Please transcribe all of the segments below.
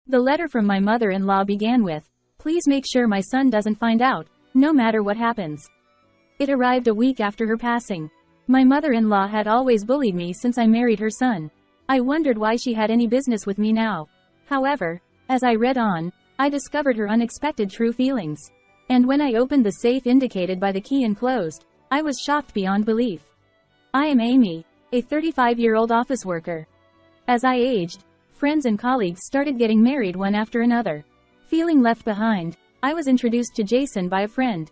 The letter from my mother-in-law began with, "Please make sure my son doesn't find out, no matter what happens." It arrived a week after her passing. My mother-in-law had always bullied me since I married her son. I wondered why she had any business with me now. However, as I read on, I discovered her unexpected true feelings. And when I opened the safe indicated by the key enclosed, I was shocked beyond belief. I am Amy, a 35-year-old office worker. As I aged, friends and colleagues started getting married one after another. Feeling left behind, I was introduced to Jason by a friend.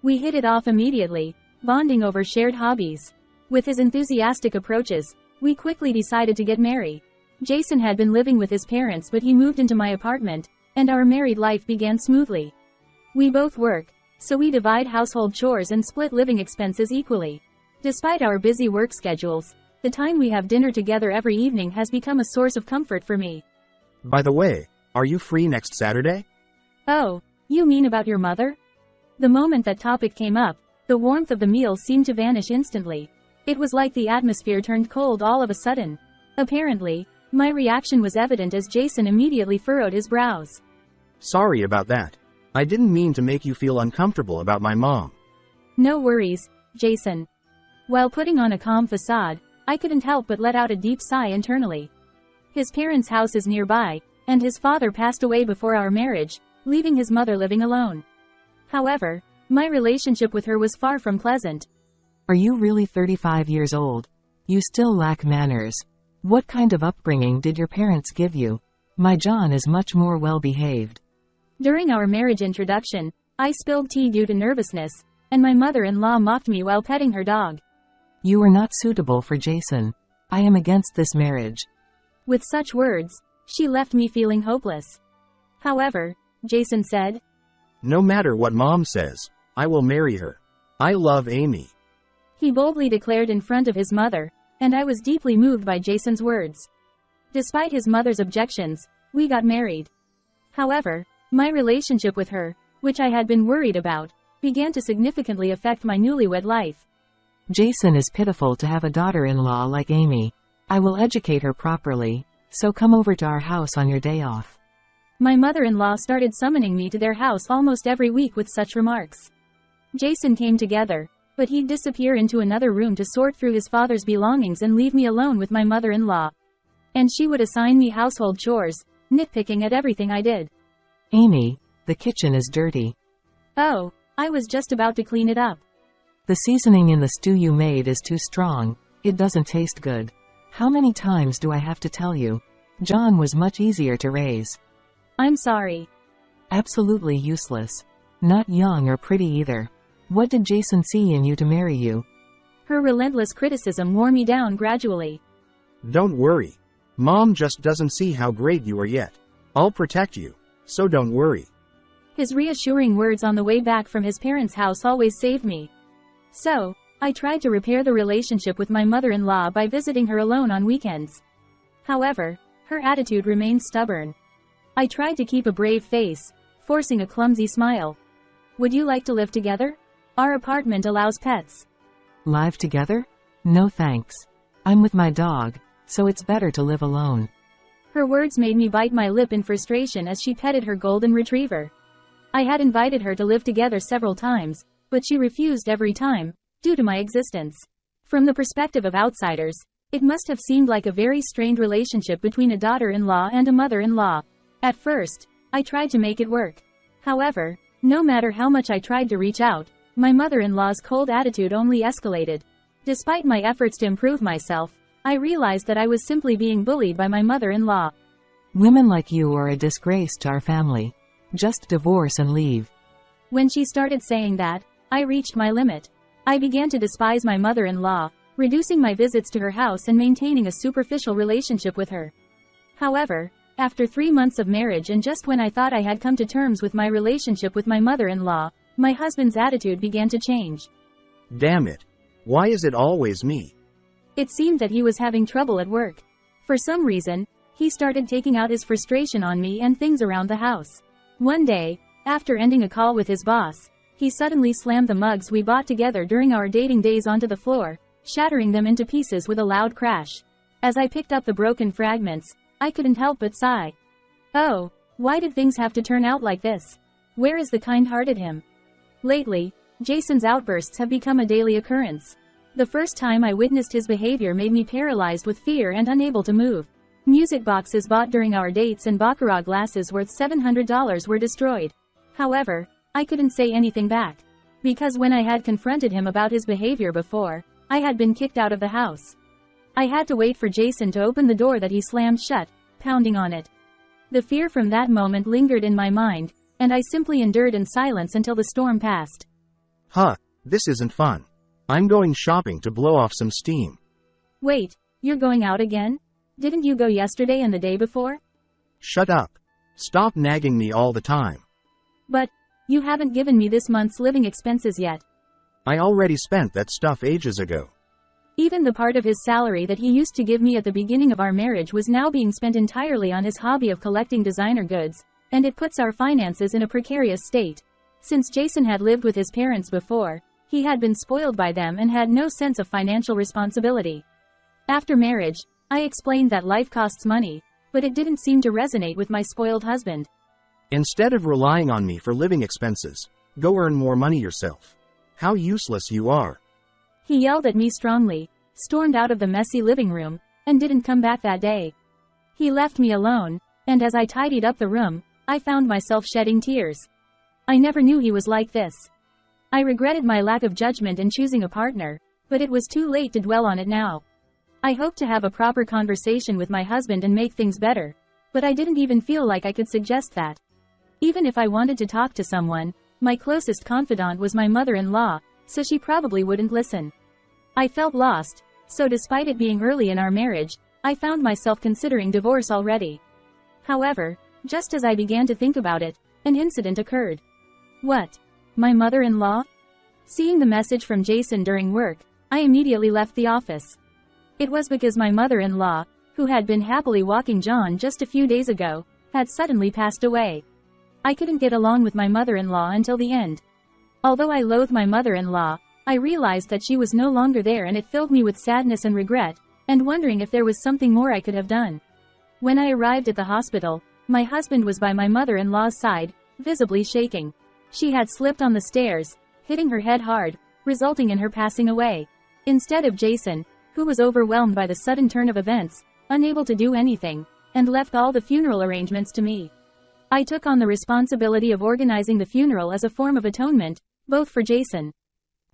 We hit it off immediately, bonding over shared hobbies. With his enthusiastic approaches, we quickly decided to get married. Jason had been living with his parents, but he moved into my apartment, and our married life began smoothly. We both work, so we divide household chores and split living expenses equally. Despite our busy work schedules, the time we have dinner together every evening has become a source of comfort for me. By the way, are you free next Saturday? Oh, you mean about your mother? The moment that topic came up, the warmth of the meal seemed to vanish instantly. It was like the atmosphere turned cold all of a sudden. Apparently, my reaction was evident as Jason immediately furrowed his brows. Sorry about that. I didn't mean to make you feel uncomfortable about my mom. No worries, Jason. While putting on a calm facade, I couldn't help but let out a deep sigh internally. His parents' house is nearby, and his father passed away before our marriage, leaving his mother living alone. However, my relationship with her was far from pleasant. Are you really 35 years old? You still lack manners. What kind of upbringing did your parents give you? My John is much more well-behaved. During our marriage introduction, I spilled tea due to nervousness, and my mother-in-law mocked me while petting her dog. You are not suitable for Jason. I am against this marriage. With such words, she left me feeling hopeless. However, Jason said, No matter what Mom says, I will marry her. I love Amy. He boldly declared in front of his mother, and I was deeply moved by Jason's words. Despite his mother's objections, we got married. However, my relationship with her, which I had been worried about, began to significantly affect my newlywed life. Jason is pitiful to have a daughter-in-law like Amy. I will educate her properly, so come over to our house on your day off. My mother-in-law started summoning me to their house almost every week with such remarks. Jason came together, but he'd disappear into another room to sort through his father's belongings and leave me alone with my mother-in-law. And she would assign me household chores, nitpicking at everything I did. Amy, the kitchen is dirty. Oh, I was just about to clean it up. The seasoning in the stew you made is too strong. It doesn't taste good. How many times do I have to tell you? John was much easier to raise. I'm sorry. Absolutely useless. Not young or pretty either. What did Jason see in you to marry you? Her relentless criticism wore me down gradually. Don't worry. Mom just doesn't see how great you are yet. I'll protect you, so don't worry. His reassuring words on the way back from his parents' house always saved me. So, I tried to repair the relationship with my mother-in-law by visiting her alone on weekends. However, her attitude remained stubborn. I tried to keep a brave face, forcing a clumsy smile. Would you like to live together? Our apartment allows pets. Live together? No thanks. I'm with my dog, so it's better to live alone. Her words made me bite my lip in frustration as she petted her golden retriever. I had invited her to live together several times, but she refused every time, due to my existence. From the perspective of outsiders, it must have seemed like a very strained relationship between a daughter-in-law and a mother-in-law. At first, I tried to make it work. However, no matter how much I tried to reach out, my mother-in-law's cold attitude only escalated. Despite my efforts to improve myself, I realized that I was simply being bullied by my mother-in-law. Women like you are a disgrace to our family. Just divorce and leave. When she started saying that, I reached my limit. I began to despise my mother-in-law, reducing my visits to her house and maintaining a superficial relationship with her. However, after 3 months of marriage and just when I thought I had come to terms with my relationship with my mother-in-law, my husband's attitude began to change. Damn it. Why is it always me? It seemed that he was having trouble at work. For some reason, he started taking out his frustration on me and things around the house. One day, after ending a call with his boss, he suddenly slammed the mugs we bought together during our dating days onto the floor, shattering them into pieces with a loud crash. As I picked up the broken fragments, I couldn't help but sigh. Oh, why did things have to turn out like this? Where is the kind-hearted him? Lately, Jason's outbursts have become a daily occurrence. The first time I witnessed his behavior made me paralyzed with fear and unable to move. Music boxes bought during our dates and baccarat glasses worth $700 were destroyed. However, I couldn't say anything back. Because when I had confronted him about his behavior before, I had been kicked out of the house. I had to wait for Jason to open the door that he slammed shut, pounding on it. The fear from that moment lingered in my mind, and I simply endured in silence until the storm passed. Huh, this isn't fun. I'm going shopping to blow off some steam. Wait, you're going out again? Didn't you go yesterday and the day before? Shut up. Stop nagging me all the time. But, you haven't given me this month's living expenses yet. I already spent that stuff ages ago. Even the part of his salary that he used to give me at the beginning of our marriage was now being spent entirely on his hobby of collecting designer goods, and it puts our finances in a precarious state. Since Jason had lived with his parents before, he had been spoiled by them and had no sense of financial responsibility. After marriage, I explained that life costs money, but it didn't seem to resonate with my spoiled husband. Instead of relying on me for living expenses, go earn more money yourself. How useless you are. He yelled at me strongly, stormed out of the messy living room, and didn't come back that day. He left me alone, and as I tidied up the room, I found myself shedding tears. I never knew he was like this. I regretted my lack of judgment in choosing a partner, but it was too late to dwell on it now. I hoped to have a proper conversation with my husband and make things better, but I didn't even feel like I could suggest that. Even if I wanted to talk to someone, my closest confidant was my mother-in-law, so she probably wouldn't listen. I felt lost, so despite it being early in our marriage, I found myself considering divorce already. However, just as I began to think about it, an incident occurred. What? My mother-in-law? Seeing the message from Jason during work, I immediately left the office. It was because my mother-in-law, who had been happily walking John just a few days ago, had suddenly passed away. I couldn't get along with my mother-in-law until the end. Although I loathe my mother-in-law, I realized that she was no longer there, and it filled me with sadness and regret, and wondering if there was something more I could have done. When I arrived at the hospital, my husband was by my mother-in-law's side, visibly shaking. She had slipped on the stairs, hitting her head hard, resulting in her passing away. Instead of Jason, who was overwhelmed by the sudden turn of events, unable to do anything, and left all the funeral arrangements to me. I took on the responsibility of organizing the funeral as a form of atonement, both for Jason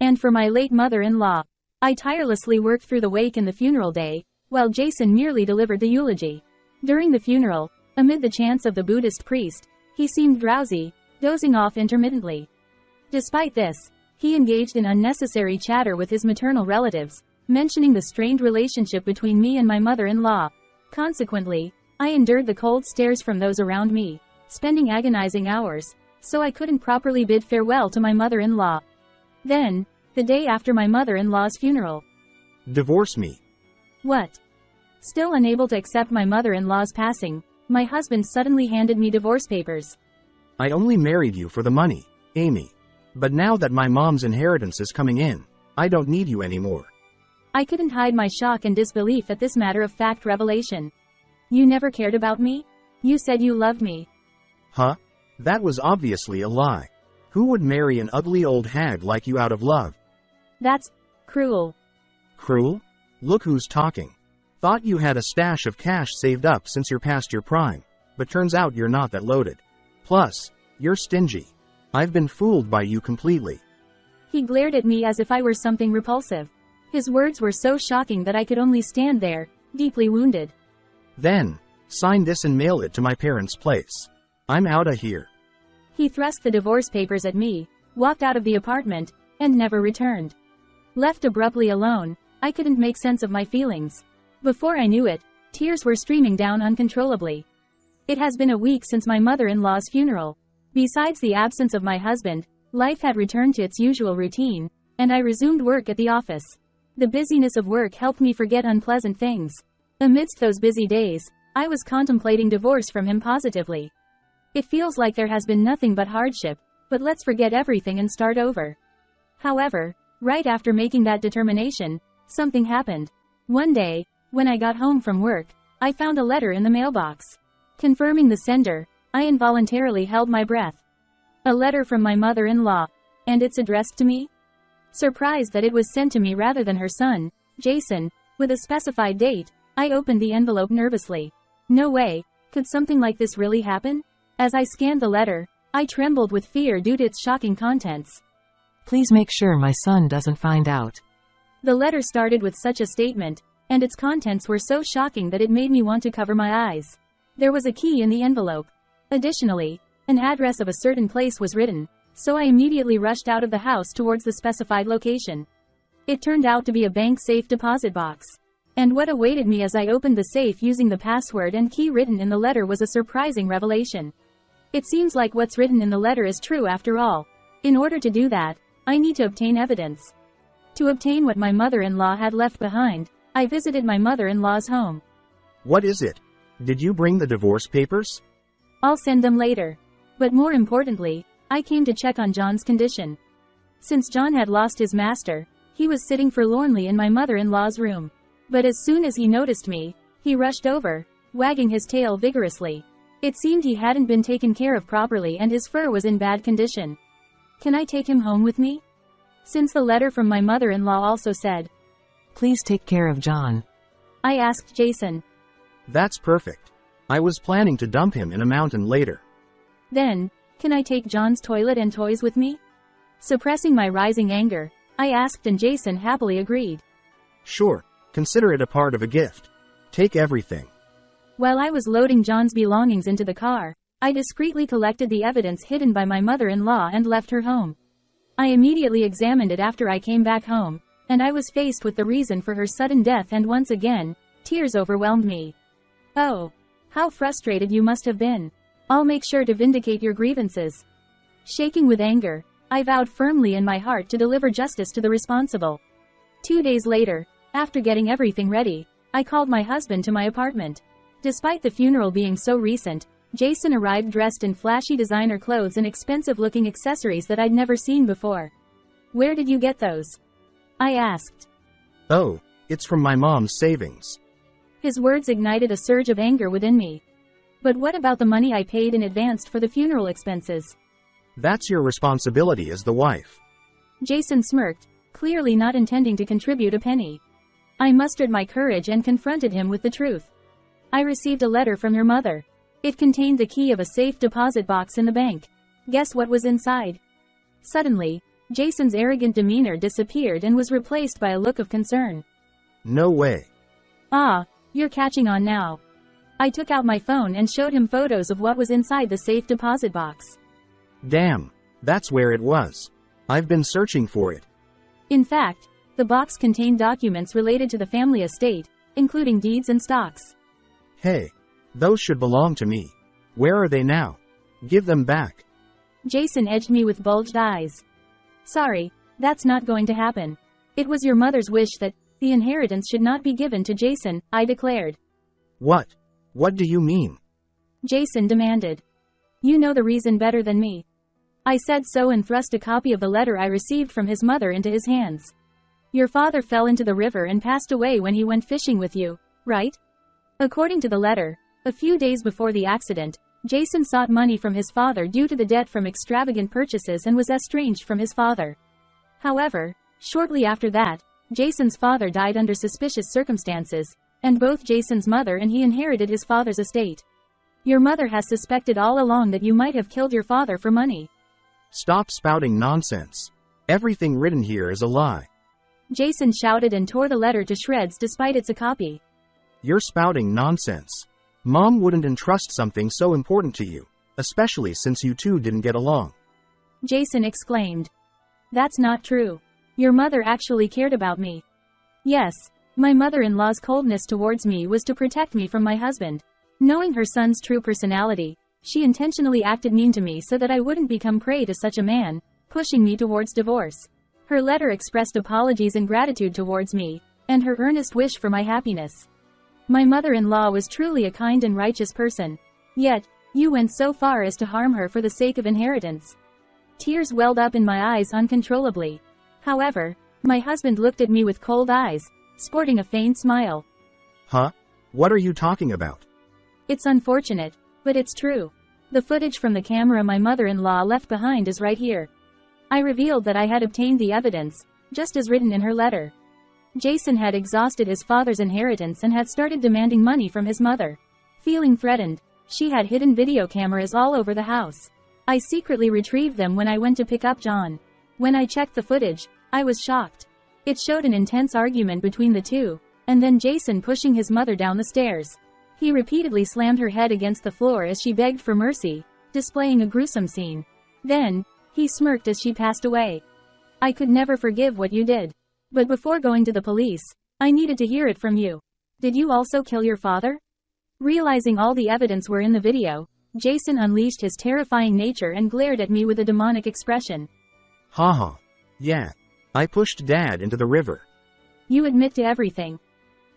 and for my late mother-in-law. I tirelessly worked through the wake and the funeral day, while Jason merely delivered the eulogy. During the funeral, amid the chants of the Buddhist priest, he seemed drowsy, dozing off intermittently. Despite this, he engaged in unnecessary chatter with his maternal relatives, mentioning the strained relationship between me and my mother-in-law. Consequently, I endured the cold stares from those around me, spending agonizing hours, so I couldn't properly bid farewell to my mother-in-law. Then, the day after my mother-in-law's funeral. Divorce me. What? Still unable to accept my mother-in-law's passing, my husband suddenly handed me divorce papers. I only married you for the money, Amy. But now that my mom's inheritance is coming in, I don't need you anymore. I couldn't hide my shock and disbelief at this matter-of-fact revelation. You never cared about me? You said you loved me. Huh? That was obviously a lie. Who would marry an ugly old hag like you out of love? That's cruel. Cruel? Look who's talking. Thought you had a stash of cash saved up since you're past your prime, but turns out you're not that loaded. Plus, you're stingy. I've been fooled by you completely. He glared at me as if I were something repulsive. His words were so shocking that I could only stand there, deeply wounded. Then, sign this and mail it to my parents' place. I'm outta here. He thrust the divorce papers at me, walked out of the apartment, and never returned. Left abruptly alone, I couldn't make sense of my feelings. Before I knew it, tears were streaming down uncontrollably. It has been a week since my mother-in-law's funeral. Besides the absence of my husband, life had returned to its usual routine, and I resumed work at the office. The busyness of work helped me forget unpleasant things. Amidst those busy days, I was contemplating divorce from him positively. It feels like there has been nothing but hardship, but let's forget everything and start over. However, right after making that determination, something happened. One day, when I got home from work, I found a letter in the mailbox. Confirming the sender, I involuntarily held my breath. A letter from my mother-in-law. And it's addressed to me? Surprised that it was sent to me rather than her son, Jason, with a specified date, I opened the envelope nervously. No way, could something like this really happen? As I scanned the letter, I trembled with fear due to its shocking contents. Please make sure my son doesn't find out. The letter started with such a statement, and its contents were so shocking that it made me want to cover my eyes. There was a key in the envelope. Additionally, an address of a certain place was written, so I immediately rushed out of the house towards the specified location. It turned out to be a bank safe deposit box. And what awaited me as I opened the safe using the password and key written in the letter was a surprising revelation. It seems like what's written in the letter is true after all. In order to do that, I need to obtain evidence. To obtain what my mother-in-law had left behind, I visited my mother-in-law's home. What is it? Did you bring the divorce papers? I'll send them later. But more importantly, I came to check on John's condition. Since John had lost his master, he was sitting forlornly in my mother-in-law's room. But as soon as he noticed me, he rushed over, wagging his tail vigorously. It seemed he hadn't been taken care of properly and his fur was in bad condition. Can I take him home with me? Since the letter from my mother-in-law also said, Please take care of John. I asked Jason. That's perfect. I was planning to dump him in a mountain later. Then, can I take John's toilet and toys with me? Suppressing my rising anger, I asked and Jason happily agreed. Sure, consider it a part of a gift. Take everything. While I was loading John's belongings into the car, I discreetly collected the evidence hidden by my mother-in-law and left her home. I immediately examined it after I came back home, and I was faced with the reason for her sudden death and once again, tears overwhelmed me. Oh, how frustrated you must have been. I'll make sure to vindicate your grievances. Shaking with anger, I vowed firmly in my heart to deliver justice to the responsible. 2 days later, after getting everything ready, I called my husband to my apartment. Despite the funeral being so recent, Jason arrived dressed in flashy designer clothes and expensive-looking accessories that I'd never seen before. Where did you get those? I asked. Oh, it's from my mom's savings. His words ignited a surge of anger within me. But what about the money I paid in advance for the funeral expenses? That's your responsibility as the wife. Jason smirked, clearly not intending to contribute a penny. I mustered my courage and confronted him with the truth. I received a letter from your mother. It contained the key of a safe deposit box in the bank. Guess what was inside? Suddenly, Jason's arrogant demeanor disappeared and was replaced by a look of concern. No way. Ah, you're catching on now. I took out my phone and showed him photos of what was inside the safe deposit box. Damn, that's where it was. I've been searching for it. In fact, the box contained documents related to the family estate, including deeds and stocks. Hey, those should belong to me. Where are they now? Give them back. Jason edged me with bulged eyes. Sorry, that's not going to happen. It was your mother's wish that the inheritance should not be given to Jason, I declared. What? What do you mean? Jason demanded. You know the reason better than me. I said so and thrust a copy of the letter I received from his mother into his hands. Your father fell into the river and passed away when he went fishing with you, right? According to the letter, a few days before the accident, Jason sought money from his father due to the debt from extravagant purchases and was estranged from his father. However, shortly after that, Jason's father died under suspicious circumstances, and both Jason's mother and he inherited his father's estate. Your mother has suspected all along that you might have killed your father for money. Stop spouting nonsense. Everything written here is a lie. Jason shouted and tore the letter to shreds despite it's a copy. You're spouting nonsense. Mom wouldn't entrust something so important to you, especially since you two didn't get along. Jason exclaimed. That's not true. Your mother actually cared about me. Yes, my mother-in-law's coldness towards me was to protect me from my husband. Knowing her son's true personality, she intentionally acted mean to me so that I wouldn't become prey to such a man, pushing me towards divorce. Her letter expressed apologies and gratitude towards me, and her earnest wish for my happiness. My mother-in-law was truly a kind and righteous person. Yet, you went so far as to harm her for the sake of inheritance. Tears welled up in my eyes uncontrollably. However, my husband looked at me with cold eyes, sporting a faint smile. Huh? What are you talking about? It's unfortunate, But it's true. The footage from the camera my mother-in-law left behind is right here. I revealed that I had obtained the evidence, just as written in her letter. Jason had exhausted his father's inheritance and had started demanding money from his mother. Feeling threatened, she had hidden video cameras all over the house. I secretly retrieved them when I went to pick up John. When I checked the footage, I was shocked. It showed an intense argument between the two, and then Jason pushing his mother down the stairs. He repeatedly slammed her head against the floor as she begged for mercy, displaying a gruesome scene. Then, he smirked as she passed away. I could never forgive what you did. But before going to the police, I needed to hear it from you. Did you also kill your father? Realizing all the evidence were in the video, Jason unleashed his terrifying nature and glared at me with a demonic expression. Haha. Yeah. I pushed Dad into the river. You admit to everything.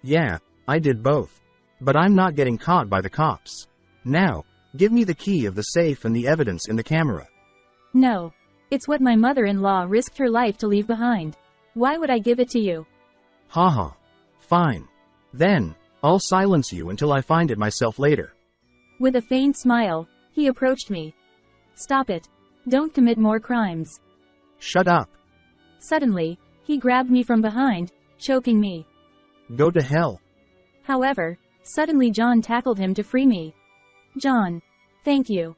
Yeah, I did both. But I'm not getting caught by the cops. Now, give me the key of the safe and the evidence in the camera. No. It's what my mother-in-law risked her life to leave behind. Why would I give it to you? Haha. Fine. Then, I'll silence you until I find it myself later. With a faint smile, he approached me. Stop it. Don't commit more crimes. Shut up. Suddenly, he grabbed me from behind, choking me. Go to hell. However, suddenly John tackled him to free me. John. Thank you.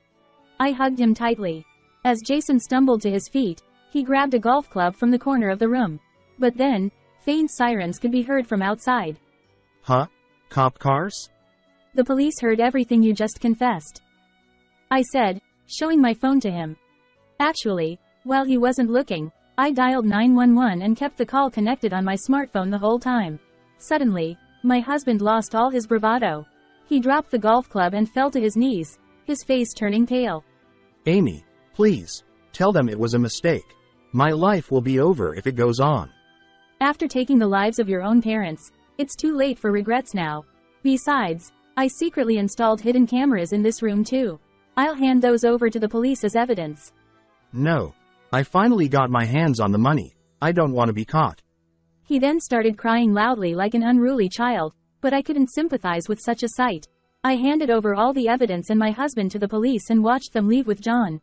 I hugged him tightly. As Jason stumbled to his feet, he grabbed a golf club from the corner of the room. But then, faint sirens could be heard from outside. Huh? Cop cars? The police heard everything you just confessed. I said, showing my phone to him. Actually, while he wasn't looking, I dialed 911 and kept the call connected on my smartphone the whole time. Suddenly, my husband lost all his bravado. He dropped the golf club and fell to his knees, his face turning pale. Amy, please, tell them it was a mistake. My life will be over if it goes on. After taking the lives of your own parents, it's too late for regrets now. Besides, I secretly installed hidden cameras in this room too. I'll hand those over to the police as evidence. No. I finally got my hands on the money. I don't want to be caught. He then started crying loudly like an unruly child, but I couldn't sympathize with such a sight. I handed over all the evidence and my husband to the police and watched them leave with John.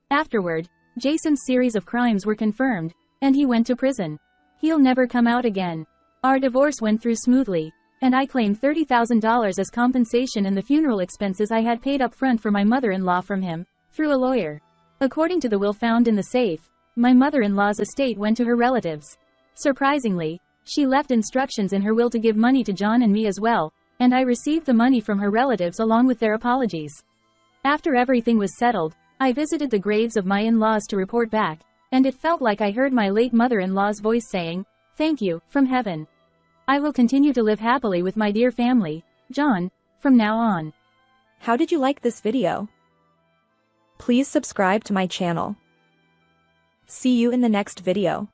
Afterward, Jason's series of crimes were confirmed, and he went to prison. He'll never come out again. Our divorce went through smoothly, and I claimed $30,000 as compensation and the funeral expenses I had paid up front for my mother-in-law from him, through a lawyer. According to the will found in the safe, my mother-in-law's estate went to her relatives. Surprisingly, she left instructions in her will to give money to John and me as well, and I received the money from her relatives along with their apologies. After everything was settled, I visited the graves of my in-laws to report back, and it felt like I heard my late mother-in-law's voice saying, "Thank you, from heaven. I will continue to live happily with my dear family, John, from now on." How did you like this video? Please subscribe to my channel. See you in the next video.